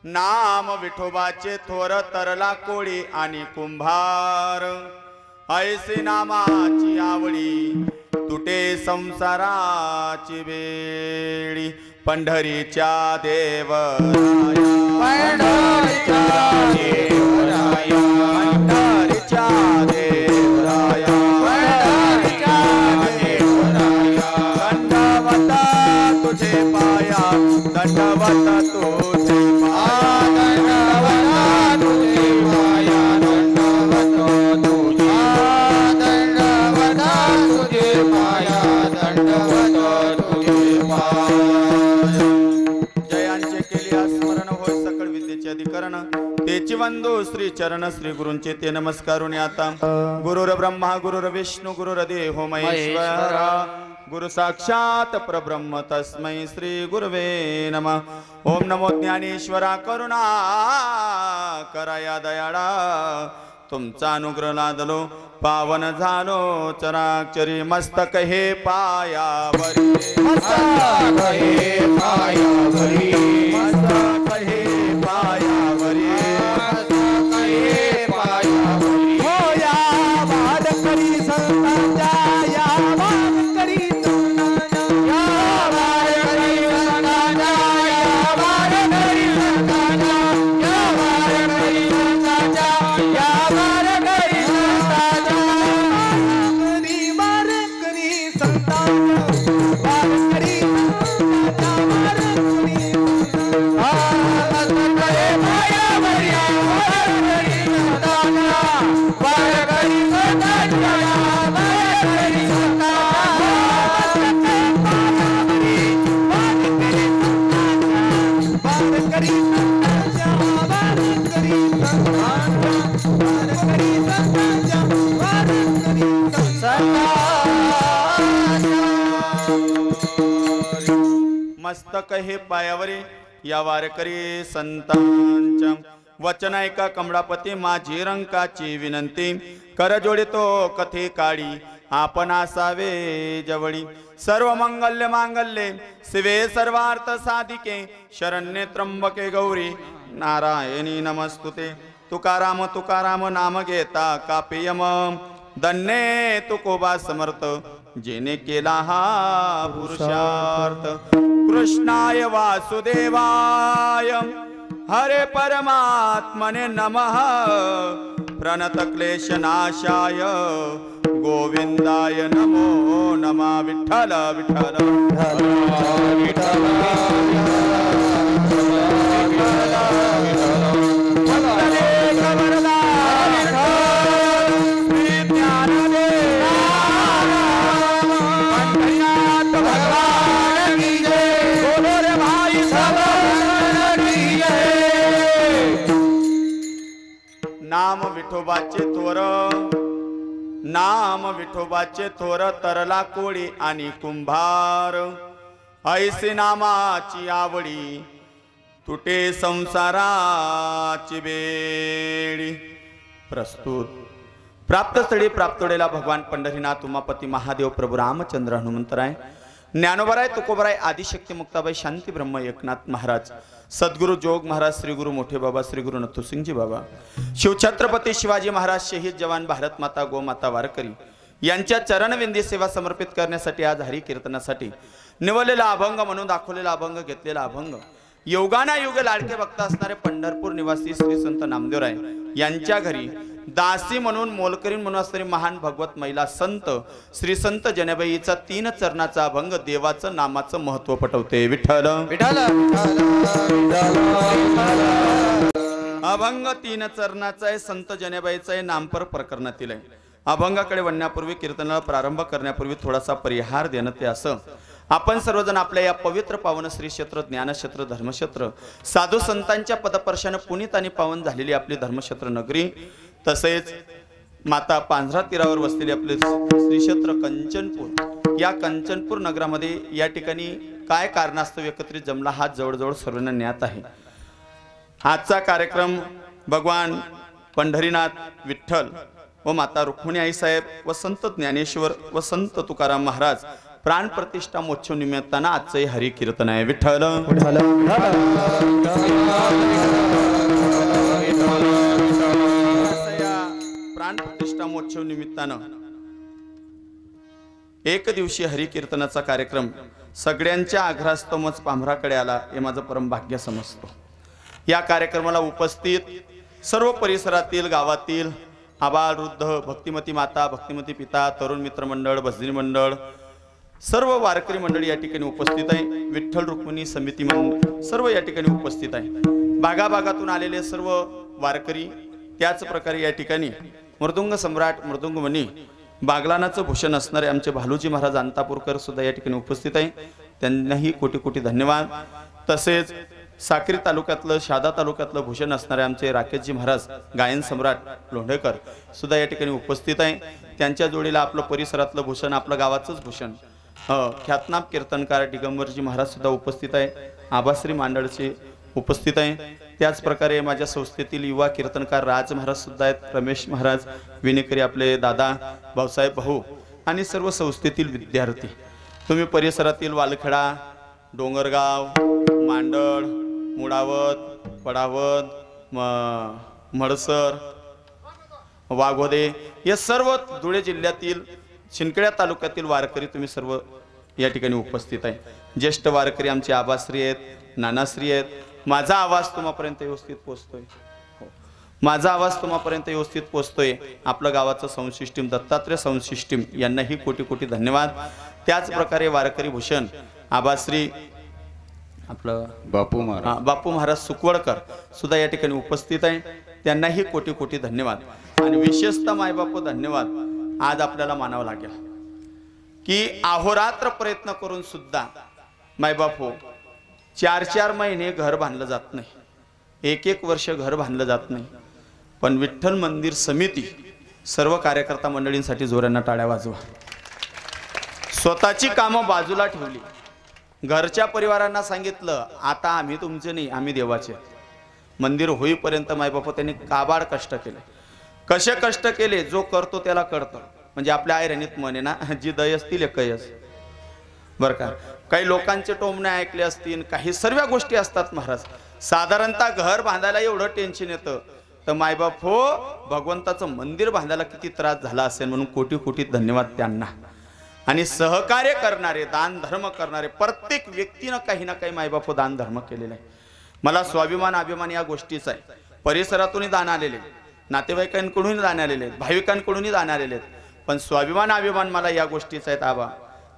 नाम विठोबाचे थोर तरला कोळी आणि कुंभार ऐसे नामाची आवडी तुटे संसाराची बेडी पंढरीच्या देवराया पंढरीच्या देवराया दंडवत तुझे पाया दंडवत तुझे जयांचे केले स्मरण होय सकळ विद्येचे अधिकरण तेची वंदो श्री चरण श्री गुरूंचे ते नमस्कारून आता गुरुर ब्रह्मा गुरुर विष्णू गुरुर देहो महेश्वरा गुरु साक्षात परब्रह्म तस्मै श्री गुरवे नमः। ओम नमो ज्ञानेश्वरा करुणा कराया दयाळा तुमचा अनुग्रह लादलो पावन झालो चराक्षरी मस्तक हे पायावरी मस्तक हे पायावरी मस्तक हे पायावरी मस्तक हे पायावरी हो या वारकरी संतांच्या या वारकरी संतांच्या या वारकरी संतांच्या या वारकरी संतांच्या या वारकरी संतांच्या या वारकरी संतांच्या वारकरी संतांच्या वारकरी मस्तक हे पायावरी या वारकरी संतांच्या वचन ऐका कमळापती माझी रंकाची विनंती कर जोडितो कथे काळी आपण असावे जवळी सर्व मंगल्य मांगल्ये शिवे सर्वार्थ साधिके शरण्ये त्र्यंबके गौरी नारायणी नमस्तुते तुकाराम तुकाराम नाम घेता कापेयम धन्ये तुकोबा समर्थ जेने केला हा पुरुषार्थ कृष्णाय वासुदेवाय हरे परमात्मने नमः प्रणत क्लेश नाशाय गोविंदाय नमो नमः विठ्ठल विठ्ठल नाम विठोबाचे थोर नाम विठोबाचे थोर तरला कोळी आणि कुंभार ऐसे नामाची आवडी तुटे संसाराची बेडी प्रस्तुत प्राप्तस्थळी प्राप्तोडेला भगवान पंढरीनाथ उमापती महादेव प्रभू रामचंद्र हनुमंतराय ज्ञानोबराय तुकोबराय आदिशक्ती मुक्ताबाई शांती ब्रह्म एकनाथ महाराज सद्गुरु जोग महाराज श्री गुरु मोठे बाबा श्री गुरु नथुसिंगजी बाबा शिवछत्रपती शिवाजी महाराज शहीद जवान भारत माता गो माता वारकरी यांच्या चरणविंदी सेवा समर्पित करण्यासाठी आज हरी कीर्तनासाठी निवडलेला अभंग म्हणून दाखवलेला अभंग घेतलेला अभंग योगाना युग लाडके भक्त असणारे पंढरपूर निवासी श्री संत नामदेवराय यांच्या घरी दासी म्हणून मोलकरीण म्हणून असणारी महान भगवत महिला संत श्री संत जनाबाईचा 3 चरणाचा अभंग देवाचं नामाचं महत्व पटवते विठ्ठल विठ्ठल अभंग 3 चरणाचा आहे संत जनाबाईचा आहे नामपर प्रकरणातील आहे अभंगाकडे वळण्यापूर्वी कीर्तनाला प्रारंभ करण्यापूर्वी थोडासा परिहार देण्यात ते असं आपण सर्वजण आपल्या या पवित्र पावन श्री क्षेत्र ज्ञानक्षेत्र धर्मक्षेत्र साधू संतांच्या पदपर्शाने पुनीत आणि पावन झालेली आपली धर्मक्षेत्र नगरी तसेच माता पांझरा तीरावर वसलेली आपले श्री क्षेत्र कंचनपूर या कंचनपूर नगरामध्ये या ठिकाणी काय कारणास्तव एकत्रित जमला हा जवळजवळ सर्वांना ज्ञात आहे। आजचा कार्यक्रम भगवान पंढरीनाथ विठ्ठल व माता रुक्मिणी आई साहेब व संत ज्ञानेश्वर व संत तुकाराम महाराज प्राण प्रतिष्ठा महोत्सव निमित्तानं आजचे हरी कीर्तन आहे. विठ्ठल प्राण प्रतिष्ठा महोत्सव निमित्तानं एक दिवशी हरी कीर्तनाचा कार्यक्रम सगळ्यांच्या आग्रहास्तमच पांभराकडे आला हे माझं परम भाग्य समजतो. या कार्यक्रमाला उपस्थित सर्व परिसरातील गावातील आबाल वृद्ध भक्तिमती माता भक्तिमती पिता तरुण मित्र मंडळ भजनी मंडळ सर्व वारकरी मंडळी या ठिकाणी उपस्थित आहे. विठ्ठल रुक्मिणी समिती मंडळ सर्व या ठिकाणी उपस्थित आहे. भागाभागातून आलेले सर्व वारकरी त्याच प्रकारे या ठिकाणी मृदुंग सम्राट मृदुंगमणी बागलानाचं भूषण असणारे आमचे भालूजी महाराज अंतापूरकर सुद्धा या ठिकाणी उपस्थित आहे. त्यांनाही कोटी कोटी धन्यवाद. तसेच साक्री तालुक्यातलं शहादा तालुक्यातलं भूषण असणारे आमचे राकेशजी महाराज गायन सम्राट लोंढेकर सुद्धा या ठिकाणी उपस्थित आहे. त्यांच्या जोडीला आपलं परिसरातलं भूषण आपलं गावाचंच भूषण ख्यातनाम कीर्तनकार दिगंबरजी महाराज सुद्धा उपस्थित आहे. आबाश्री मांडळचे उपस्थित आहे. त्याच प्रकारे माझ्या संस्थेतील युवा कीर्तनकार राज महाराज सुद्धा आहेत. रमेश महाराज विनेकरी आपले दादा भाऊसाहेब भाऊ आणि सर्व संस्थेतील विद्यार्थी. तुम्ही परिसरातील वालखेडा डोंगरगाव मांडळ मुडावत पडावत मडसर वाघोदे या सर्व धुळे जिल्ह्यातील शिंदखेडा तालुक्यातील वारकरी तुम्ही सर्व या ठिकाणी उपस्थित आहे. ज्येष्ठ वारकरी आमचे आबाश्री आहेत नानाश्री आहेत. माझा आवाज तुम्हापर्यंत व्यवस्थित पोहोचतोय. माझा आवाज तुम्हापर्यंत व्यवस्थित पोहोचतोय. आपल्या गावाचं sound system Dattatray sound system यांनाही कोटी कोटी धन्यवाद. त्याच प्रकारे वारकरी भूषण आबाश्री आपलं बापू महाराज सुकवडकर सुद्धा या ठिकाणी उपस्थित आहे. त्यांनाही कोटी कोटी धन्यवाद. आणि विशेषतः मायबापू धन्यवाद आज आपल्याला मानावं लागेल की अहोरात्र प्रयत्न करून सुद्धा मायबापू 4-4 महिने घर बांधलं जात नाही. 1-1 वर्ष घर बांधलं जात नाही. पण विठ्ठल मंदिर समिती सर्व कार्यकर्ता मंडळींसाठी जोरांना टाळ्या वाजवा. स्वतःची कामं बाजूला ठेवली. घरच्या परिवारांना सांगितलं आता आम्ही तुमचे नाही आम्ही देवाचे. मंदिर होईपर्यंत मायबापू त्यांनी काबाड कष्ट केले. कसे कष्ट केले जो करतो त्याला कळतं. म्हणजे आपल्या आयरणीत म्हणे ना जी दय असतील एकयस बरं का. काही लोकांचे टोमणे ऐकले असतील काही सर्व गोष्टी असतात महाराज. साधारणतः घर बांधायला एवढं टेन्शन येतं तर मायबाप हो भगवंताचं मंदिर बांधायला किती त्रास झाला असेल. म्हणून कोटी कोटी धन्यवाद त्यांना. आणि सहकार्य करणारे दान धर्म करणारे प्रत्येक व्यक्तीनं काही ना काही मायबाप दान धर्म केलेला आहे. मला स्वाभिमान अभिमान या गोष्टीचा आहे. परिसरातूनही दान आलेले नातेवाईकांकडूनही दान आलेले आहेत भाविकांकडूनही दान आलेले आहेत. पण स्वाभिमान अभिमान मला या गोष्टीचा आहेत आबा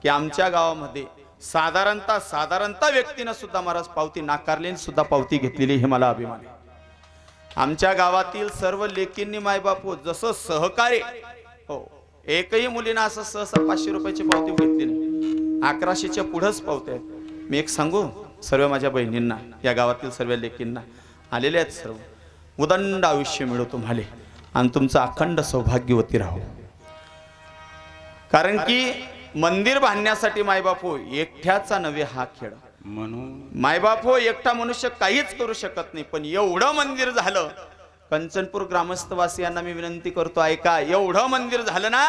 की आमच्या गावामध्ये साधारणतः व्यक्तीनं सुद्धा महाराज पावती नाकारली सुद्धा पावती घेतलेली हे मला अभिमान आहे. आमच्या गावातील सर्व लेकींनी मायबापू जसं सहकार्य हो एकही मुलीनं असं सहसा 500 रुपयाची पावती घेतली नाही. 1100च्या पुढंच पावत्या आहेत. मी एक सांगू सर्व माझ्या बहिणींना या गावातील सर्व लेकींना आलेले आहेत सर्व उदंड आयुष्य मिळो तुम्हाला आणि तुमचं अखंड सौभाग्यवती राहो. कारण की मंदिर बांधण्यासाठी मायबापू एकट्याचा नव्हे हा खेळ. म्हणून मायबापू एकटा मनुष्य काहीच करू शकत नाही. पण एवढं मंदिर झालं कंचनपूर ग्रामस्थवासियांना मी विनंती करतो ऐका. एवढं मंदिर झालं ना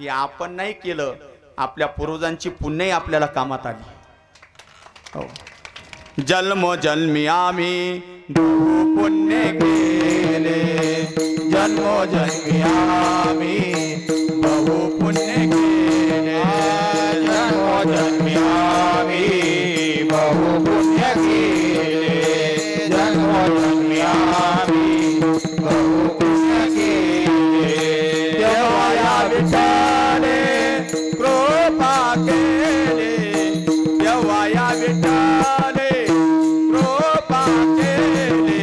हे आपण नाही केलं आपल्या पूर्वजांची पुण्यही आपल्याला कामात आली. हो जन्म जन्मी आम्ही पुण्य केले जन्म जन्मी आम्ही बहु पुण्य केले जन्म जन्मी आम्ही बहु पुण्य केले जन्म जन्मी आम्ही बहु पुण्य केले. देवा या विठ्ठले कृपा केले देवा या विठ्ठले कृपा केले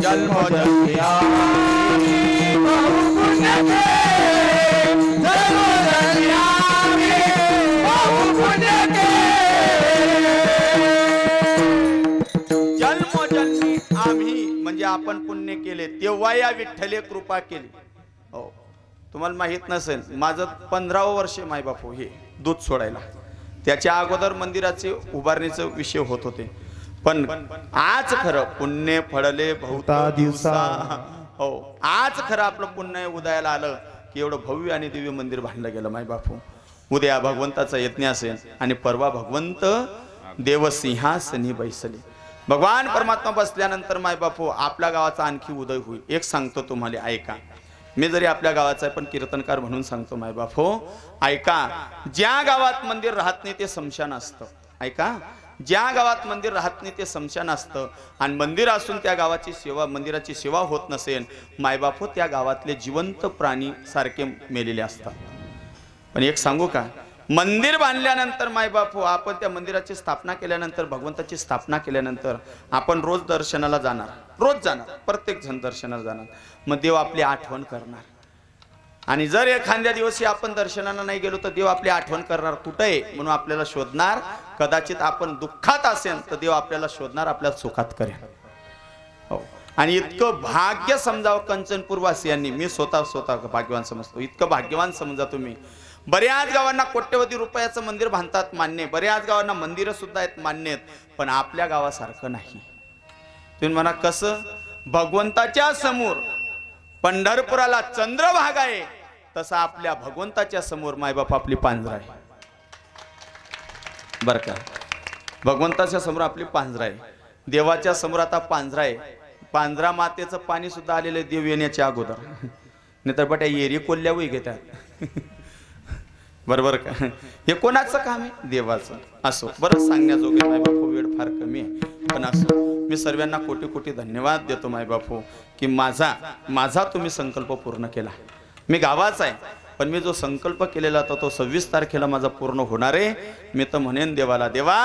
जन्म जन्मी आम्ही बहु पुण्य केले जन्म जन्मी आम्ही बहु पुण्य केले. जन्म जन्मी आम्ही म्हणजे आपण पुण्य केले तेव्हा या विठ्ठले कृपा केली. हो तुम्हाला माहित नसेल माझं 15वं वर्ष मायबापू हे दूध सोडायला. त्याच्या अगोदर मंदिराचे उभारणीचे विषय होत होते. पण आज खरं पुण्य फळले बहुता दिवसा. हो आज खरं आपलं पुण्य उदयाला आलं की एवढं भव्य आणि दिव्य मंदिर बांधलं गेलं मायबापू. उद्या भगवंताचा यज्ञ असेल आणि परवा भगवंत देवसिंहासनी बैसले. भगवान परमात्मा बसल्यानंतर मायबापू आपल्या गावाचा आणखी उदय होईल. एक सांगतो तुम्हाला, ऐका. मी जरी आपल्या गावाचा आहे पण कीर्तनकार म्हणून सांगतो मायबापू, ऐका. ज्या गावात मंदिर राहत नाही ते स्मशान असतं. ऐका, ज्या गावात मंदिर राहत नाही ते स्मशान असतं. आणि मंदिर असून त्या गावाची सेवा, मंदिराची सेवा होत नसेल मायबापू, त्या गावातले जिवंत प्राणी सारखे मेलेले असतात. पण एक सांगू का, मंदिर बांधल्यानंतर मायबापू आपण त्या मंदिराची स्थापना केल्यानंतर, भगवंताची स्थापना केल्यानंतर आपण रोज दर्शनाला जाणार, रोज जाणार, प्रत्येक जण दर्शनाला जाणार. मग देव आपली आठवण करणार. आणि जर एखाद्या दिवशी आपण दर्शनाला नाही गेलो तर देव आपली आठवण करणार, कुठे आहे म्हणून आपल्याला शोधणार. कदाचित आपण दुःखात असेल तर देव आपल्याला शोधणार, आपल्याला सुखात करेल. हो, आणि इतकं भाग्य समजावं कंचनपूर वासियांनी. मी स्वतः भाग्यवान समजतो. इतकं भाग्यवान समजा तुम्ही. बऱ्याच गावांना कोट्यवधी रुपयाचं मंदिर बांधतात, मान्य. बऱ्याच गावांना मंदिरं सुद्धा आहेत, मान्य आहेत. पण आपल्या गावासारखं नाही. तुम्ही म्हणा कसं? भगवंताच्या समोर पंढरपुराला चंद्रभागा आहे, तसा आपल्या भगवंताच्या समोर मायबाप आपली पांजरा आहे. बर का, भगवंताच्या समोर आपली पांजरा आहे. देवाच्या समोर आता पांजरा आहे. पांजरा मातेचं पाणी सुद्धा आलेलं आहे देव येण्याच्या अगोदर. नाही तर बट्या येरी कोल्ह्यावही घेतात. बरोबर का? हे कोणाचं काम आहे? देवाचं. असो, बरं सांगण्याजोगे मायबापू वेळ फार कमी आहे, पण असो मी सर्वांना कोटी कोटी धन्यवाद देतो मायबापू की माझा तुम्ही संकल्प पूर्ण केला. मी गावाचा आहे पण मी जो संकल्प केलेला होता तो 26 तारखेला माझा पूर्ण होणार आहे. मी तर म्हणेन देवाला, देवा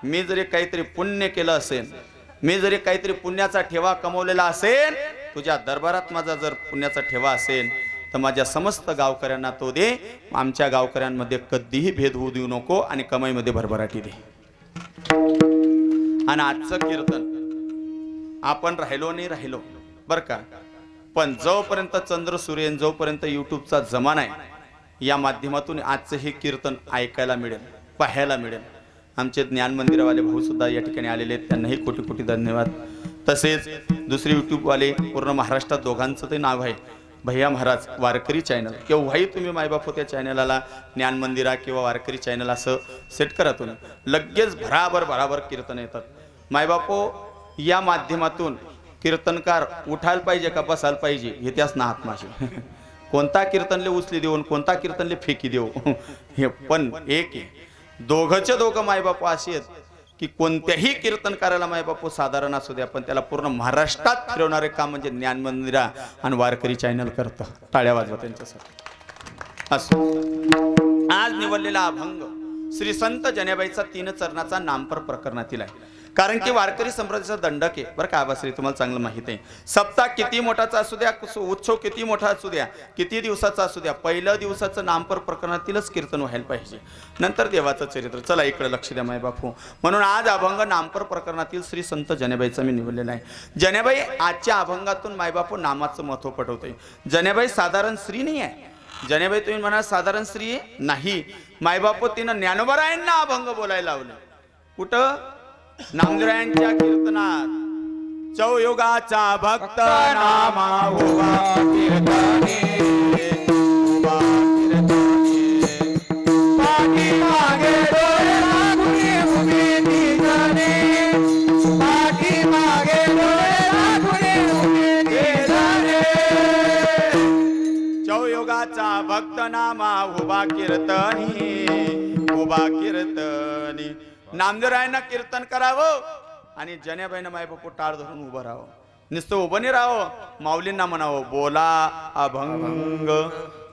मी जरी काहीतरी पुण्य केलं असेल, मी जरी काहीतरी पुण्याचा ठेवा कमवलेला असेल, तुझ्या दरबारात माझा जर पुण्याचा ठेवा असेल तर माझ्या समस्त गावकऱ्यांना तो दे. आमच्या गावकऱ्यांमध्ये कधीही भेद होऊ देऊ नको आणि कमाईमध्ये भरभराटी दे. आणि आजचं कीर्तन आपण राहिलो नाही राहिलो बर का, पण जोपर्यंत चंद्र सूर्य, जोपर्यंत युट्यूबचा जमाना आहे, या माध्यमातून आजचं हे कीर्तन ऐकायला मिळेल, पाहायला मिळेल. आमचे ज्ञान मंदिरवाले भाऊ सुद्धा या ठिकाणी आलेले आहेत, त्यांनाही कोटी कोटी धन्यवाद. तसेच दुसरे युट्यूबवाले पूर्ण महाराष्ट्रात दोघांचं ते नाव आहे भैया महाराज वारकरी चॅनल. केव्हाही तुम्ही मायबापू त्या चॅनलला ज्ञान मंदिरा किंवा वारकरी चॅनल असं सेट करा, तुम्ही लगेच भराभर कीर्तन येतात. मायबापू या माध्यमातून कीर्तनकार उठायला पाहिजे का बसायला पाहिजे हे त्याच ना आत्माशी. कोणता कीर्तनले उचली देऊन कोणता कीर्तनले फेकी देऊ हे पण एक आहे. दोघंचे दोघं मायबापू असे आहेत की कोणत्याही कीर्तनकाराला मायबापू साधारण असू द्या पण त्याला पूर्ण महाराष्ट्रात फिरवणारे काम म्हणजे ज्ञान मंदिरा आणि वारकरी चॅनल करतं. टाळ्या वाजवा त्यांच्यासाठी. असो, आज निवडलेला अभंग श्री संत जनेबाईचा 3 चरणाचा नामपर प्रकरणातील आहे. कारण की वारकरी संप्रदायाचा दंडक आहे बरं का. आबाश्री तुम्हाला चांगलं माहित आहे. सप्ताह किती मोठाचा असू द्या, उत्सव किती मोठा असू द्या, किती दिवसाचा असू द्या, पहिल्या दिवसाचं नामपर प्रकरणातीलच कीर्तन व्हायला पाहिजे, नंतर देवाचं चरित्र. चला इकडे लक्ष द्या मायबापू. म्हणून आज अभंग नामपर प्रकरणातील श्री संत जनेबाईचा मी निवडलेला आहे. जनेबाई आजच्या अभंगातून मायबापू नामाचं महत्व पटवते. जनेबाई साधारण स्त्री नाही आहे. जनेबाई तुम्ही म्हणा साधारण स्त्री नाही. मायबापू तिनं ज्ञानोबरायांना अभंग बोलायला लावलं. कुठं? नामदेवरायांच्या कीर्तनात. चौयुगाचा भक्त नामा उभा कीर्तने, उभा कीर्तने, पाठी मागे डोळे लागुनी उभी ती जणे, पाठी मागे डोळे लागुनी उभी ती जणे. चौयुगाचा भक्त नामा उभा कीर्तनी, उभा कीर्तनी. नामदेवरायांना कीर्तन करावं आणि जनेबाईनं मायबापू टाळ धरून उभं राहावं. नुसतं उभं नाही राहावं, माऊलींना म्हणावं बोला अभंग.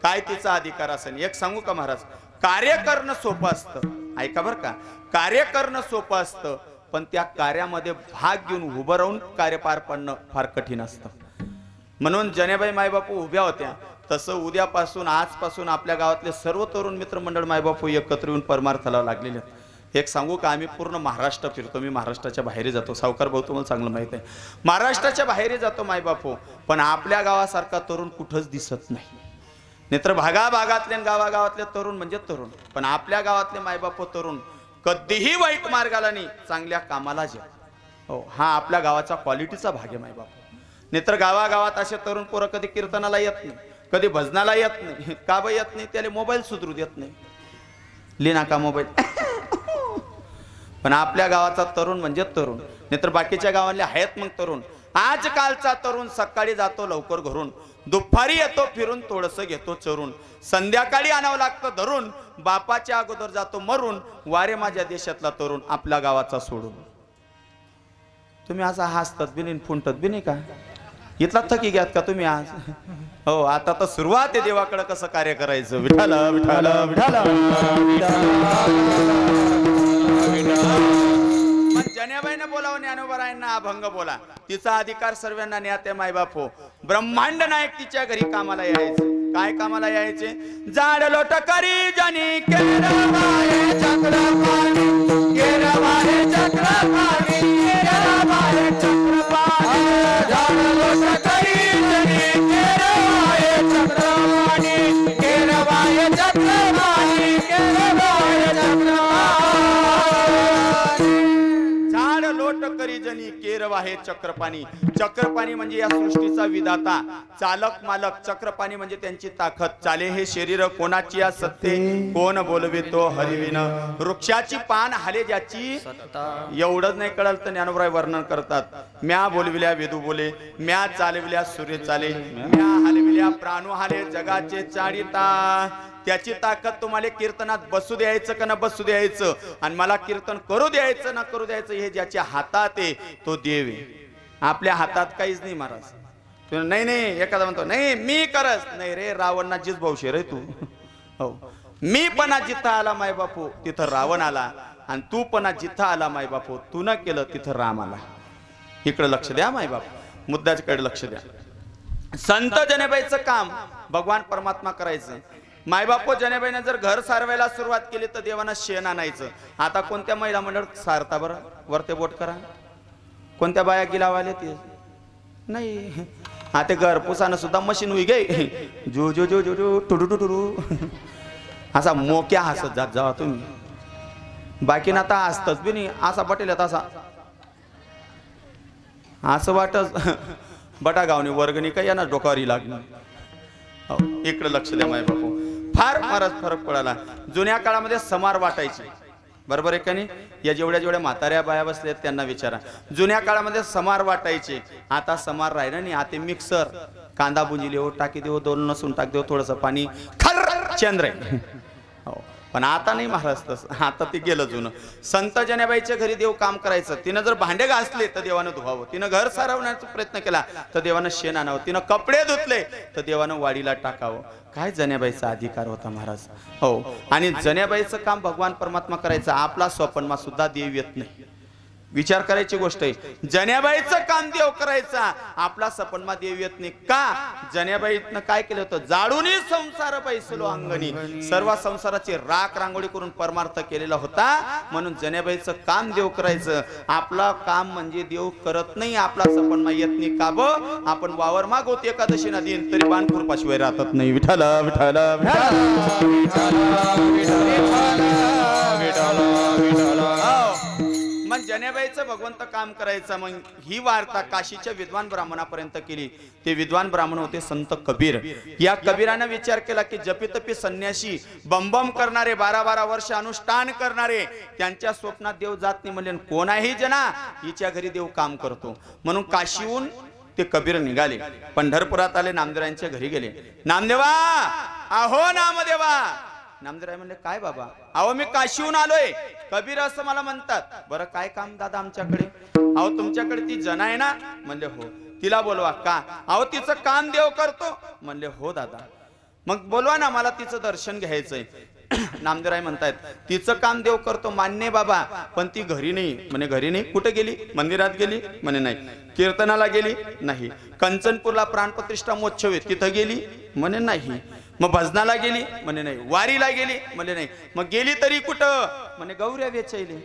काय तिचा अधिकार असेल? एक सांगू का महाराज, कार्य करणं सोपं असतं. ऐका बरं का, कार्य करणं सोपं असतं पण त्या कार्यामध्ये भाग घेऊन उभं राहून कार्य पार पाडणं फार कठीण असतं. म्हणून जनेबाई मायबापू उभ्या होत्या. तसं उद्यापासून आजपासून आपल्या गावातले सर्व तरुण मित्रमंडळ मायबापू एकत्र येऊन परमार्थाला लागलेले आहेत. एक सांगू का, आम्ही पूर्ण महाराष्ट्र फिरतो. मी महाराष्ट्राच्या बाहेर जातो. सावकार भाऊ तुम्हाला चांगलं माहित आहे. महाराष्ट्राच्या बाहेर जातो मायबापू, पण आपल्या गावासारखा तरुण कुठंच दिसत नाही. नाहीतर भागाभागातले गावागावातले तरुण म्हणजे तरुण, पण आपल्या गावातले मायबापू तरुण कधीही वाईट मार्गाला नाही, चांगल्या कामाला जा. हो, हा आपल्या गावाचा क्वालिटीचा भाग आहे मायबापू. नाहीतर गावागावात असे तरुण पोरं कधी कीर्तनाला येत नाही, कधी भजनाला येत नाही. का बा येत नाही? त्याला मोबाईल सुधरू देत नाही. लिना का मोबाईल पण आपल्या गावाचा तरुण म्हणजे तरुण, नाहीतर बाकीच्या गावातले आहेत मग तरुण. आजकालचा तरुण सकाळी जातो लवकर घरून, दुपारी येतो फिरून थोडंसं घेतो चरून, संध्याकाळी आणावं लागतं धरून, बापाच्या अगोदर जातो मरून. वारे माझ्या देशातला तरुण आपल्या गावाचा सोडून. तुम्ही असा हसतात बी नाही फुंटत बी नाही का? इथला थकी घ्यात का तुम्ही आज? हो, आता तर सुरुवात आहे देवाकडे कसं कार्य करायचं. विठाल विठाल विठाल. मग जनेबाईने बोलावं ज्ञानोबारायांना अभंग बोला. तिचा अधिकार सर्वांना न्याते मायबाप हो. ब्रह्मांड नायक तिच्या घरी कामाला यायचे. काय कामाला यायचे? जाड लोट करी जनी केरवाळे चक्रपाणी, केरवाळे चक्रपाणी, केरवाळे चक्रपाणी. जाड लोट करी जनी केरवाळे चक्रपाणी, केरवाळे चक्रपाणी, केरवाळे चक्रपाणी. झाड लोट करी जनी केरवाहे चक्रपाणी. चक्रपाणी म्हणजे या सृष्टीचा विधाता, चालक मालक. चक्रपाणी म्हणजे त्यांची ताकद. चाले हे शरीर कोणाची सत्ते, कोण बोलवितो हरिविन. वृक्षाची पान हाले ज्याची एवढंच नाही कळलं तर ज्ञानोबराय वर्णन करतात. म्या बोलविल्या वेदू बोले, म्या चालविल्या सूर्य चाले, म्या हलविल्या प्राणू हाले जगाचे चाडिता. त्याची ताकद तुम्हाला कीर्तनात बसू द्यायचं का न बसू द्यायचं, आणि मला कीर्तन करू द्यायचं ना करू द्यायचं, हे ज्याच्या हातात आहे तो देव आहे. आपल्या हातात काहीच नाही महाराज. नाही नाही, एखादा म्हणतो नाही मी करस, नाही रे, रावणना जीच भाऊशे रे तू. हो, मी पणा जिथं आला माय बापू तिथं रावण आला, आणि तू पणा जिथं आला माय बापू तू न केलं तिथं राम आला. इकडे लक्ष द्या माय बाप, मुद्द्याकडे लक्ष द्या. संत जनेबाईचं काम भगवान परमात्मा करायचं. मायबापो जनेबाईने जर घर सारवायला सुरुवात केली तर देवाना शेण आणायचं. आता कोणत्या महिला मंडळ सारता बरं? वरते बोट करा. कोणत्या बाया गिलावाले ते नाही. हा, ते घर पुसानं सुद्धा मशीन उई गे जो जो जो जो जो टुडू टुडू असा मोक्या हसत जात जावा तुम्ही. बाकी ना आता हसतच बी नाही. असा पटेल तसा असं वाटत बटा गावनी वर्गणी काय यांना डोकावरी लागली. इकडे लक्ष द्या माय बापू. फार फारच फरक पडाला. जुन्या काळामध्ये समार वाटायचे, बरोबर आहे का नाही? या जेवढ्या जेवढ्या म्हाताऱ्या बाया बसल्या त्यांना विचारा. जुन्या काळामध्ये समार वाटायचे, आता समार राहिला नाही. आता मिक्सर, कांदा बुंजिले हो टाकी देऊ, दोन लसूण टाक देऊ, थोडंसं पाणी, खर चंद्र. हो, पण आता नाही महाराज तसं. आता ते गेलं जुनं. संत जनेबाईच्या घरी देव काम करायचं. तिनं जर भांडे घासले तर देवानं धुवावं. तिनं घर सारवण्याचा प्रयत्न केला तर देवानं शेण आणावं. तिनं कपडे धुतले तर देवानं वाडीला टाकावं. काय जनेबाईचा अधिकार होता महाराज. हो, आणि जनेबाईचं काम भगवान परमात्मा करायचं. आपला स्वप्नमा सुद्धा देव येत नाही. विचार करायची गोष्ट आहे. जनेबाईचं काम देव करायचा, आपला सपनमा देव येत नाही. का? जनेबाईनं काय केलं होतं? जाडूनी संसार बैसलो अंगणी. सर्व संसाराची राख रांगोळी करून परमार्थ केलेला होता. म्हणून जनेबाईचं काम देव करायचं. आपला काम म्हणजे देव करत नाही. आपला सपनमा येत नाही. का ब? आपण वावर मागवतो एकादशी ना दिन तरी बाणपूर पाशिवाय राहतात नाही. विठाल विठाल मग जनेबाईचं भगवंत काम करायचं. मग ही वार्ता काशीच्या विद्वान ब्राह्मणापर्यंत केली. ते विद्वान ब्राह्मण होते संत कबीर. या कबीराने विचार केला की जपितपी संन्यासी, बंबम करणारे, 12-12 वर्ष अनुष्ठान करणारे, त्यांच्या स्वप्नात देव जात नाही. म्हणजे कोणाही जना हिच्या घरी देव काम करतो. म्हणून काशीहून ते कबीर निघाले. पंढरपुरात आले, नामदेवांच्या घरी गेले. नामदेवा, अहो नामदेवा. नामदेवराय म्हणले काय बाबा? अहो मी काशीहून आलोय. कबीर असं मला म्हणतात. बरं काय काम दादा आमच्याकडे? अहो तुमच्याकडे ती जना आहे ना? म्हणले हो. तिला बोलवा. का? अहो तिचं काम देव करतो. म्हणले हो दादा. मग बोलवा ना, मला तिचं दर्शन घ्यायचंय. नामदेवराय म्हणतायत तिचं काम देव करतो मान्य बाबा, पण ती घरी नाही. म्हणे घरी नाही? कुठे गेली? मंदिरात गेली? म्हणे नाही. कीर्तनाला गेली? नाही. कंचनपूरला प्राणप्रतिष्ठा महोत्सव आहे तिथं गेली? म्हणे नाही. मग भजनाला गेली? म्हणे नाही. वारीला गेली? म्हणे नाही. मग गेली तरी कुठं? म्हणे गौऱ्या वेचायले.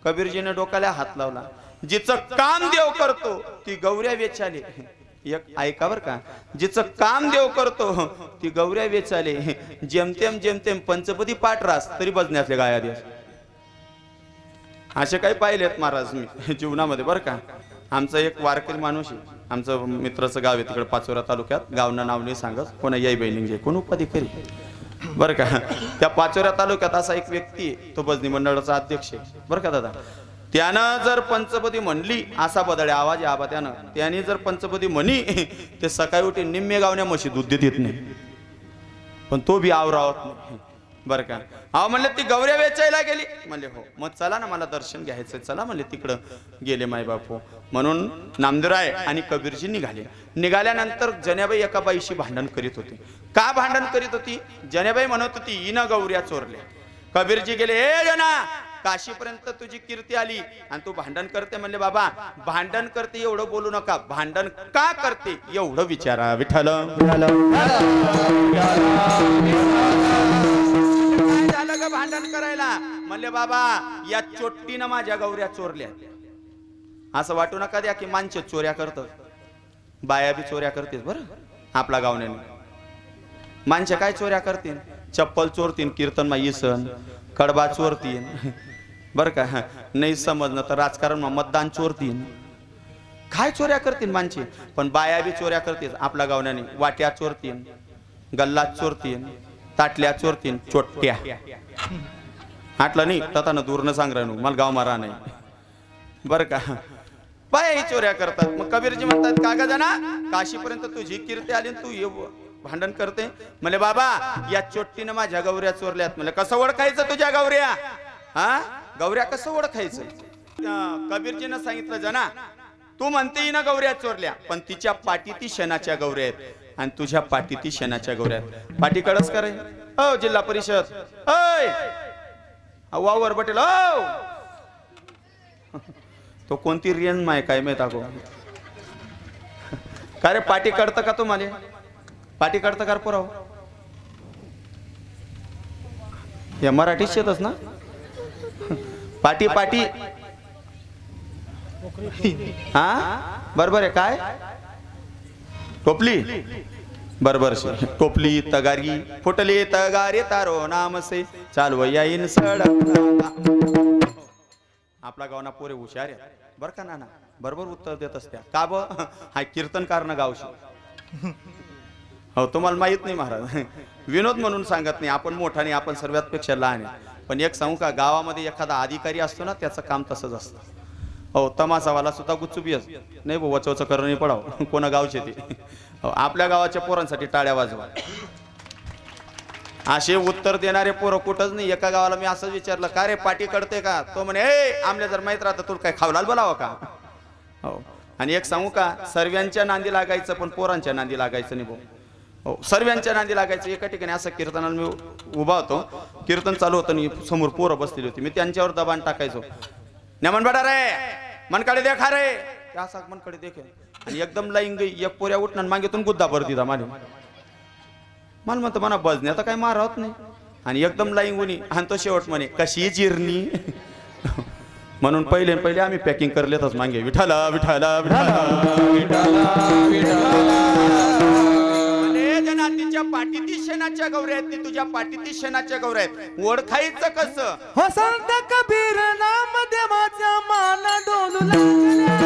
कबीरजीने डोक्याला हात लावला. जिचं काम देव करतो ती गौऱ्या वेचाले. एक ऐका बर का, जिचं काम देव करतो ती गौऱ्या वेचाले. जेमतेम जेमतेम पंचपदी पाठ रास तरी भजण्यातले गाया दिवस. असे काही पाहिलेत महाराज मी जीवनामध्ये बरं का. आमचा एक वारकरी माणूस आहे, आमचं मित्राचं गाव आहे तिकडे पाचोरा तालुक्यात. गावनं नाव नाही सांगत, कोणा याई बहिणी कोण उपाधी करी. बरं का. त्या पाचोऱ्या तालुक्यात असा एक व्यक्ती आहे, तो भजनी मंडळाचा अध्यक्ष आहे बरं का दादा. त्यानं जर पंचपदी म्हणली असा बदळे आवाज आबा त्याने जर पंचपदी म्हणी ते सकाळी उठी निम्मे गावण्या म्हशी दूध देत येत नाही, पण तो बी आवरावत नाही बरं का. अहो म्हणले ती गौऱ्या वेचायला गेली, म्हणले हो. मग चला ना मला दर्शन घ्यायचं, चला म्हणले तिकडं गेले माय बापू. म्हणून नामदेवराय आणि कबीरजी निघाले. निघाल्यानंतर जनाबाई एका बाईशी भांडण करीत होती. का भांडण करीत होती? जनाबाई म्हणत होती हिनं गौऱ्या चोरल्या. कबीरजी गेले, ए जना काशीपर्यंत तुझी कीर्ती आली आणि तू भांडण करते. म्हणले बाबा भांडण करते एवढं बोलू नका, भांडण का करते एवढं विचारा. विठ्ठल झालं का भांडण करायला? म्हणले बाबा या चोट्टीनं माझ्या गौऱ्या चोरल्या. असं वाटू नका द्या की माणसे चोऱ्या करतात, बाया बी चोऱ्या करतील बरं. आपला गावण्याने माणसे काय चोऱ्या करतील? चप्पल चोरतीन, कीर्तन मा इसण, कडबा चोरतीन बरं का. नाही समजणं तर राजकारण मतदान चोरतीन, काय चोऱ्या करतील माणसे. पण बाया बी चोऱ्या करतील. आपल्या गावण्याने वाट्या चोरतीन, गल्ला चोरतीन, ताटल्या चोरतीन, चोट्ट्या. आटलं नाही तताना दूर न सांग राहणू मला गाव मारा नाही बरं का. बाया ही चोऱ्या करतात. मग कबीरजी म्हणतात का ग जना काशीपर्यंत तुझी कीर्ती आली तू ये भांडण करते. म्हणले बाबा या चोट्टीनं माझ्या गौऱ्या चोरल्यात. म्हणले कसं ओळखायचं तुझ्या गौऱ्या? हा गौऱ्या कसं ओळखायचं? कबीरजीनं सांगितलं जना तू म्हणते ना गौऱ्या चोरल्या, पण तिच्या पाठीती शेणाच्या गौऱ्या आहेत आणि तुझ्या पाठीती शेणाच्या गौऱ्या आहेत. पाठी कडच करे हो जिल्हा परिषद वावर बटेल हो. तो कोणती रियन माय काय माहित अगो. का रे पाठी काढतं का तुम्हाला? पाठी काढतं का पुराव? या मराठीत शेतच ना पाठी पाठी. हा बरोबर आहे. काय टोपली बरोबर शे. टोपली तगारी फुटली तगारी तारो नाम से चालव येईन सडक. आपला गावना पोरे हुशार आहे बरं का नाना, बरोबर उत्तर देत असत्या. का ब हा कीर्तनकार ना गावशी. हो तुम्हाला माहित नाही महाराज, विनोद म्हणून सांगत नाही. आपण मोठा नाही, आपण सर्वात पेक्षा लहान आहे. पण एक सांगू का, गावामध्ये एखादा अधिकारी असतो ना त्याचं काम तसंच असतं. हो तमासावाला सुद्धा गुच्चुबी असतो. नाही भाऊ वचवचं करणं नाही पडाव कोणा गावचे ते. हो आपल्या गावाच्या पोरांसाठी टाळ्या वाजवा. असे उत्तर देणारे पोरं कुठंच नाही. एका गावाला मी असंच विचारलं का रे पाठी कडते का? तो म्हणे ए आमल्या जर माहित राहतं तुला काय खावलाल बोलावं का? हो आणि एक सांगू का, सर्वांच्या नांदी लागायचं पण पोरांच्या नांदी लागायचं नाही भाऊ. हो सर्वांच्या नांदी लागायचं. एका ठिकाणी असं कीर्तनाला मी उभा होतो, कीर्तन चालू होतं आणि समोर पोरं बसलेली होती. मी त्यांच्यावर दबाण टाकायचो. नमन बडा रे मनकडे देखा रे असा मनकडे देखे आणि एकदम लाईन गई. एक पोऱ्या उठणार मागेतून गुद्दा भर दिला मला. मला म्हणतो म्हणा बजण्या तर काय मारत नाही आणि एकदम लाईन गुणी आणि तो शेवट म्हणे कशी जिरणी. म्हणून पहिले आम्ही पॅकिंग करलेतच मागे. विठाला विठाला तिच्या पाठीती शेणाच्या गौऱ्या आहेत, तुझ्या पाठीती शेणाच्या गौऱ्या आहेत. ओळखायचं कसं? हो संत कबीर नाम देवाचा मान डोलू लागल्या.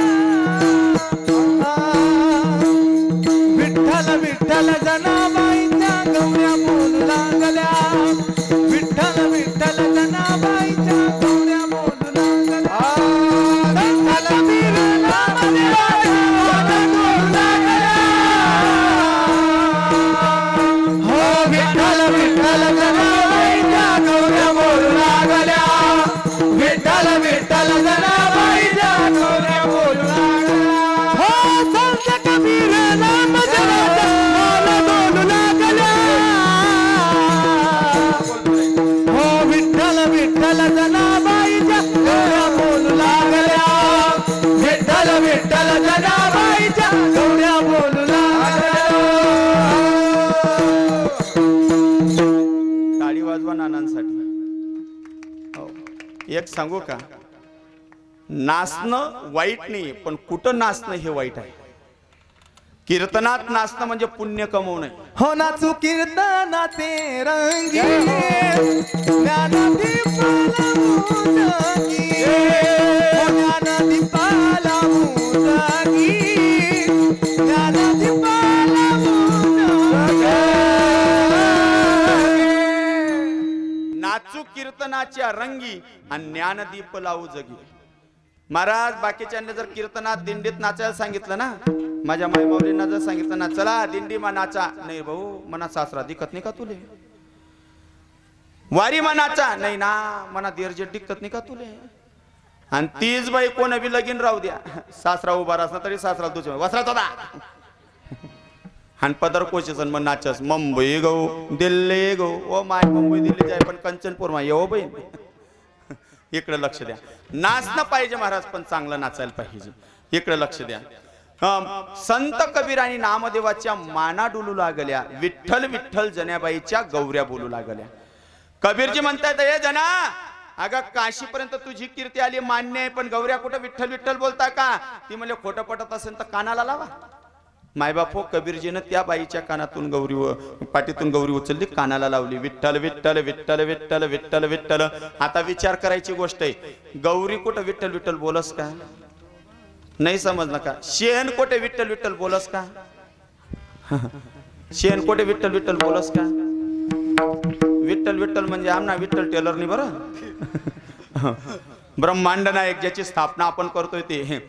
विठ्ठल विठ्ठल जनाबाईच्या गौऱ्या बोलू लागल्या. विठ्ठल विठ्ठल जनाबाईच्या गौऱ्या बोलू लागल्या. संत कबीर नाम देवाचा मान डोलू लागल्या. हो विठ्ठल विठ्ठल जनाबाईच्या गौऱ्या बोलू लागल्या. विठ्ठल विठ्ठल जनाबाईच्या गौऱ्या बोलू लागल्या. हो संत कबीर नाम देवाचा मान डोलू लागल्या. हो विठ्ठल विठ्ठल जनाबाईच्या गौऱ्या बोलू लागल्या. विठ्ठल विठ्ठल जनाबाईच्या गौऱ्या बोलू लागल्या. टाळी वाजवा नानांसाठी. हो एक सांगू का, नाचणं वाईट नाही पण कुठं नाचणं हे वाईट आहे. कीर्तनात नाचणं म्हणजे पुण्य कमवणं. हो नाचू कीर्तनाचे रंगी ज्ञानदीपाला मुजगी. हो ज्ञानदीपाला मुजगी. ज्ञानदीपाला मुजगी. कीर्तनाच्या रंगी आणि ज्ञानदीप लावू जगी. महाराज बाकीच्यांनी जर कीर्तनात दिंडीत नाचायला सांगितलं ना, माझ्या माईमाऊलींना जर सांगितलं ना चला दिंडी मा नाचा, नाही भाऊ मना सासरा दिखत नाही का तुले, वारी मा नाचा, नाही ना मना देरजेट दिखत नाही का तुले. आणि तीच बाई कोण बी लगीन राहू द्या, सासरा उभा असला तरी सासरा तुझे वस्त्रात होता आणि पदर कोचेसन मग नाचस मुंबई गो दिल्ली गो, ओ माय मुंबई दिल्ली जाय पण कंचनपूर मा येऊ बहीण. इकडे लक्ष द्या, नाचणं पाहिजे महाराज पण चांगलं नाचायला पाहिजे. इकडे लक्ष द्या. संत कबीर आणि नामदेवाच्या माना डुलू लागल्या, विठ्ठल विठ्ठल जनाबाईच्या गौऱ्या बोलू लागल्या. कबीरजी म्हणतायत हे जना, अगं काशीपर्यंत तुझी कीर्ती आली मान्य आहे, पण गौऱ्या कुठं विठ्ठल विठ्ठल बोलता का. ती म्हणजे खोटं पटत असेल तर कानाला लावा. मायबापो कबीरजीनं त्या बाईच्या कानातून गौरी पाठीतून गौरी उचलली, कानाला लावली, विठ्ठल विठ्ठल विठ्ठल विठ्ठल विठ्ठल विठ्ठल. आता विचार करायची गोष्ट आहे, गौरी कुठं विठ्ठल विठ्ठल बोलस का, नाही समजलं का. शेण कोठे विठ्ठल विठ्ठल बोलस का, शेण कोठे विठ्ठल विठ्ठल बोलस का. विठ्ठल विठ्ठल म्हणजे आमना विठ्ठल टेलरनी बरं ब्रह्मांड नायक ज्याची स्थापना आपण करतोय ते.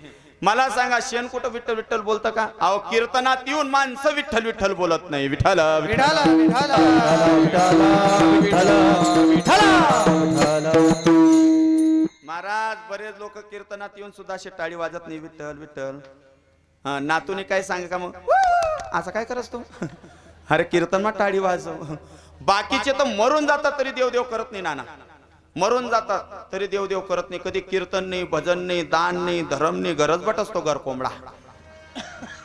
मला सांगा शेण कुठं विठ्ठल विठ्ठल बोलतं का. अहो कीर्तनात येऊन माणसं विठ्ठल विठ्ठल बोलत नाही, विठ्ठल विठ्ठल महाराज. बरेच लोक कीर्तनात येऊन सुद्धा असे टाळी वाजत नाही, विठ्ठल विठ्ठल. नातूने काय सांग का मग असं काय करस तू, अरे कीर्तन मा टाळी वाजव. बाकीचे तर मरून जातात तरी देव देव करत नाही नाना, मरून जातात तरी देव देव करत नाही. कधी कीर्तन नाही, भजन नाही, दान नाही, धर्म नाही, गरजबट असतो घर कोंबडा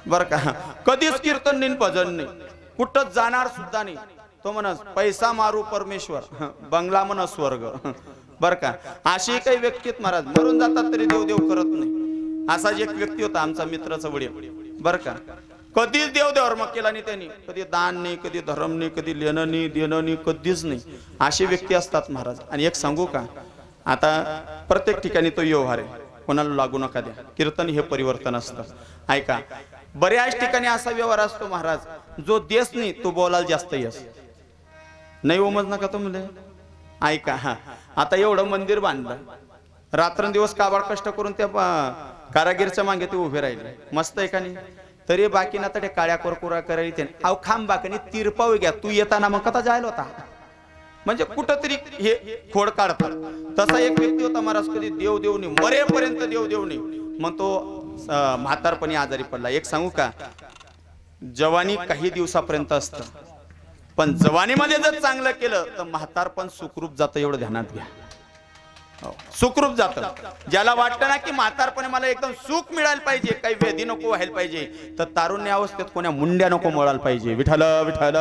बर का. कधीच कीर्तन नाही, भजन नाही, कुठंच जाणार सुद्धा नाही. तो म्हणस पैसा मारू परमेश्वर, बंगला म्हण स्वर्ग बर का. अशी काही व्यक्तीत महाराज मरून जातात तरी देव देव करत नाही. असा एक व्यक्ती होता आमचा मित्राचा वडील बर का. कधीच देव धर्म केला नाही त्यांनी, कधी दान नाही, कधी धर्म नाही, कधी लेणं नाही देणं नाही, कधीच नाही. अशी व्यक्ती असतात महाराज. आणि एक सांगू का, आता प्रत्येक ठिकाणी तो व्यवहार आहे, कोणाला लागू नका द्या. कीर्तन हे परिवर्तन असतं. ऐका, बऱ्याच ठिकाणी असा व्यवहार असतो महाराज, जो देश नाही तो बोलायला जास्त यश नाही. ओमज नका तो मुले. ऐका, हा आता एवढं मंदिर बांधलं, रात्रंदिवस काबाड कष्ट करून त्या कारागीरच्या मागे ते उभे राहिले, मस्त आहे का नाही. तरी बाकी ना तर काळ्या कोरकुरा करायचे. अहो खांब बाकीने तिरपाव घ्या, तू येताना मग कथा जायला होता, म्हणजे कुठंतरी हे खोड काढतात. तसा एक व्यक्ती होता महाराज, कधी देव देवनी मरेपर्यंत देव देवनी, मग तो म्हातारपणी आजारी पडला. एक सांगू का, जवानी काही दिवसापर्यंत असतं, पण जवानीमध्ये जर चांगलं केलं तर म्हातारपण सुखरूप जातं, एवढं ध्यानात घ्या. सुखरूप जातं. ज्याला वाटतं ना की म्हातारपणे मला एकदम सुख मिळायला पाहिजे, काही व्याधी नको व्हायला पाहिजे, तर तारुण्य अवस्थेत कोण्या मुंड्या नको मिळायला पाहिजे. विठ्ठल विठ्ठल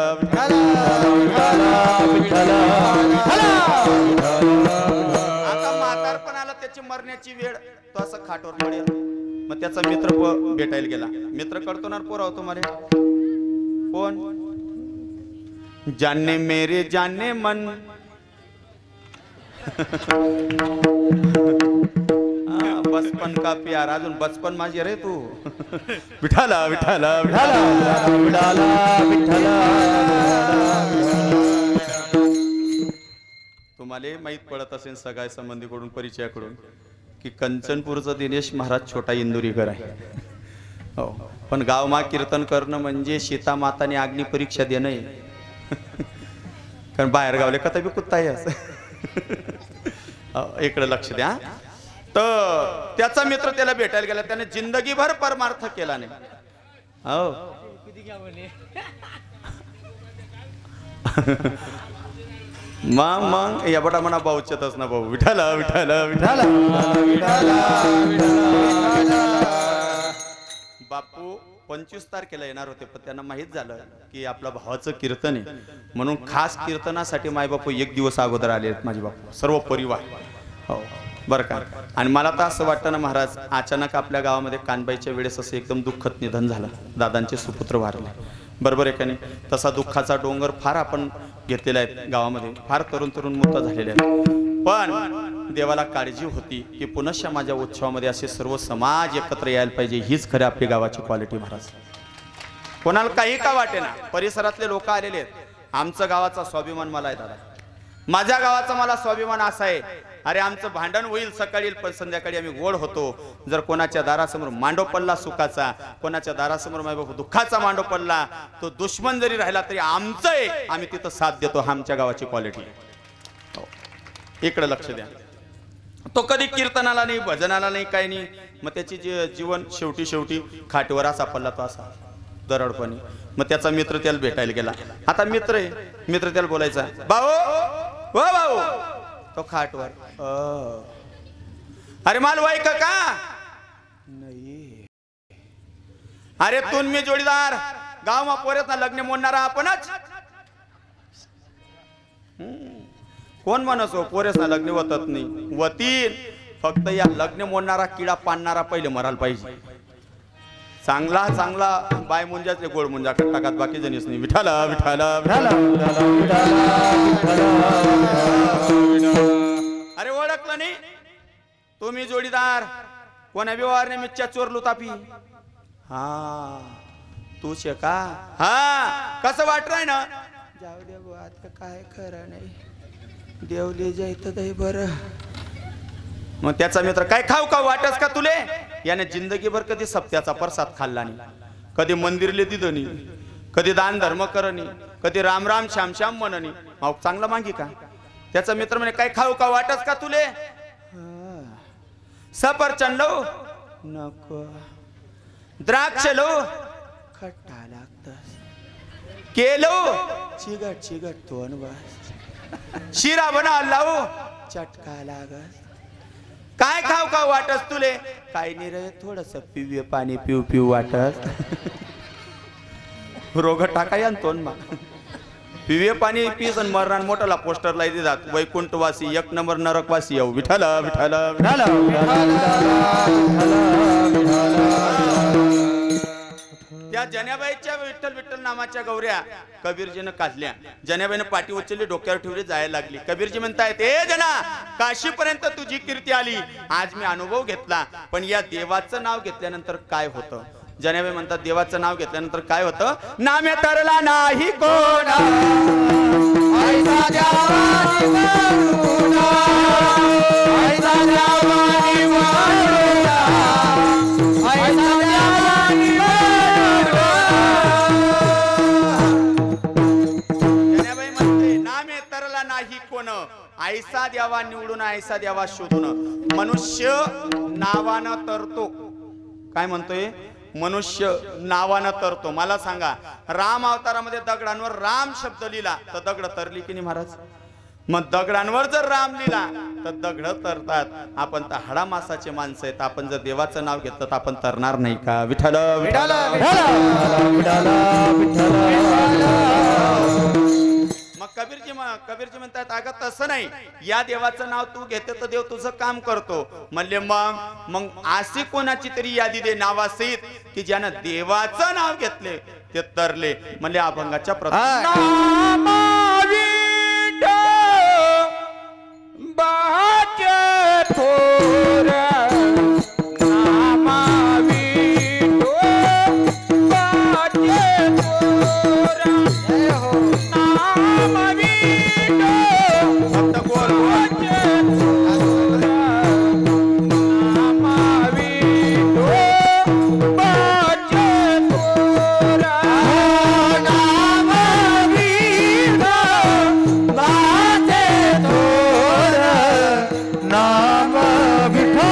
आता म्हातारपण आलं, त्याची मरण्याची वेळ, तो असं खाटवर पडेल. मग त्याचा मित्र भेटायला गेला. मित्र करतो ना पोरा होतो मला, कोण जाने मेरे जाने मन बचपन का प्यार. अजून बचपन माझी रे तू. विठाला विठाला विठाला विठाला. तुम्हाला माहित पडत असेल सगळ्या संबंधीकडून, परिचयाकडून, की कंचनपूरचा दिनेश महाराज छोटा इंदुरीकर आहे. हो, पण गावमा कीर्तन करणं म्हणजे सीता माताने अग्नी परीक्षा देणं आहे. कारण बाहेर गावले कथा बी कुत्ता आहे असं. इकडे लक्ष द्या. तर त्याचा मित्र त्याला भेटायला गेला, त्याने जिंदगीभर परमार्थ केला नाही. हो मग या बटा म्हणा भाऊच्यातच ना भाऊ. विठाला विठाला विठाला. बापू 25 तारखेला येणार होते, पण त्यांना माहित झालं की आपल्या भावाचं कीर्तन आहे, म्हणून खास कीर्तनासाठी माय बापू एक दिवस अगोदर आले आहेत. माझे बापू सर्व परिवार. हो बरं का. आणि मला तर असं वाटतं ना महाराज, अचानक आपल्या गावामध्ये कानबाईच्या वेळेस असं एकदम दुःखद निधन झालं, दादांचे सुपुत्र वारले. बरोबर आहे का नाही. तसा दुःखाचा डोंगर फार आपण घेतलेला आहे गावामध्ये, फार तरुण तरुण मृत झालेले आहेत. पण देवाला काळजी होती की पुनश्च माझ्या उत्सवामध्ये असे सर्व समाज एकत्र यायला पाहिजे. हीच खरी आपली गावाची क्वालिटी महाराज. कोणाला काही का वाटे ना, परिसरातले लोक आलेले आहेत. आमचं गावाचा स्वाभिमान मला आहे दादा. माझ्या गावाचा मला स्वाभिमान असा आहे, अरे आमचं भांडण होईल सकाळी पण संध्याकाळी आम्ही गोड होतो. जर कोणाच्या दारासमोर मांडो पडला सुखाचा, कोणाच्या दारासमोर माझ्या दुःखाचा मांडो पडला, तो दुश्मन जरी राहिला तरी आमचं आहे, आम्ही तिथं साथ देतो. आमच्या गावाची क्वालिटी. इकडे लक्ष द्या. तो कधी कीर्तनाला नाही, भजनाला नाही, काही नाही. मग त्याची जीवन शेवटी खाटेवर सापडला तो असा दरडपणी. मग त्याचा मित्र त्याला भेटायला गेला. आता मित्र आहे, मित्र त्याला बोलायचा, भाऊ हो भाऊ. तो खाटवर, अरे माल वाई का नाही. अरे तू मी जोडीदार, गाव मा पोरेत ना लग्न मोडणारा आपणच. कोण म्हणस हो पोरेस ना लग्न होतच नाही, वतीन. फक्त या लग्न मोडणारा किडा पाडणारा पहिले मरायला पाहिजे. चांगला चांगला बाय मुंजाचे गोड मुंजा टाकात, बाकी जणीच नाही. विठाला विठाला विठाला. अरे ओळखलं नाही तुम्ही जोडीदार, कोणा व्यवहारने मिच्च्या चोरलो तापी. हा तूच का? हा कसं वाटतंय ना? जाऊ दे बुवा, आता काय खरं नाही, देवली जायचं दही बरं. मग त्याचा मित्र, काय खाऊ का वाटस का तुले? याने जिंदगीभर कधी सप्त्याचा प्रसाद खाल्ला नाही, कधी मंदिरले दिलं नाही, कधी दान धर्म करणी, कधी राम राम श्याम श्याम म्हणणी. मग चांगला मागी का? त्याचा मित्र म्हणे, काय खाऊ का वाटस का तुले? सफरचंद लो नको, द्राक्ष लो खट्टा लागत, केलो चिगट चिगट तोंड बस, शिरा बना लावू चटका लागत. काय खाऊ का वाटस तुले? काय नाही रे, थोडस पिवे पाणी पिऊ पिऊ वाटस. रोग टाकाय तोंड मा. पिवे पाणी पीस आणि मरण मोठाला पोस्टर लाई देतात, वैकुंठवासी एक नंबर नरकवासी येऊ. विठाला विठाला विठाला. त्या जनाबाईच्या विठ्ठल विठ्ठल नामाच्या गौऱ्या कबीरजीनं काढल्या. जनाबाईनं पाठी उचलली, डोक्यावर ठेवली, जायला लागली. कबीरजी म्हणतायत, ए जना, काशी पर्यंत तुझी कीर्ती आली, आज मी अनुभव घेतला, पण या देवाचं नाव घेतल्यानंतर काय होतं? जनाबाई म्हणतात, देवाचं नाव घेतल्यानंतर काय होतं? नामे तरला नाही कोणा, ऐसा देवानी वरुणा, ऐसा देवानी वरुणा, ऐसा देवानी वरुणा. जनाबाई म्हणते, नामे तरला नाही कोण, ऐसा देवा निवडून, ऐसा देवा शोधून. मनुष्य नावानं तरतो. काय म्हणतोय? मनुष्य नावानं तरतो. मला सांगा, राम अवतारामध्ये दगडांवर राम शब्द लिहिला तर दगड तरली की नाही महाराज? मग दगडांवर जर राम लिहिला तर दगड तरतात. आपण तर हाडा मासाचे माणसं आहेत, आपण जर देवाचं नाव घेतलं तर आपण तरणार नाही का? विठ्ठल विठ्ठल विठ्ठल विठ्ठल. मग कबीरजी म्हणतात, अगं तसं नाही, या देवाचं नाव तू घेते तर देव तुझं काम करतो. म्हणले मग अशी कोणाची तरी यादी दे नावासहित की ज्यानं देवाचं नाव घेतले ते तरले. म्हणले अभंगाच्या नाम विठो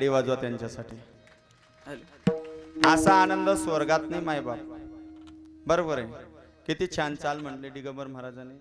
टाळी वाजवा त्यांच्यासाठी. असा आनंद स्वर्गात नाही मायबाप. बरोबर आहे. किती छान चाल म्हणले दिगंबर महाराजांनी.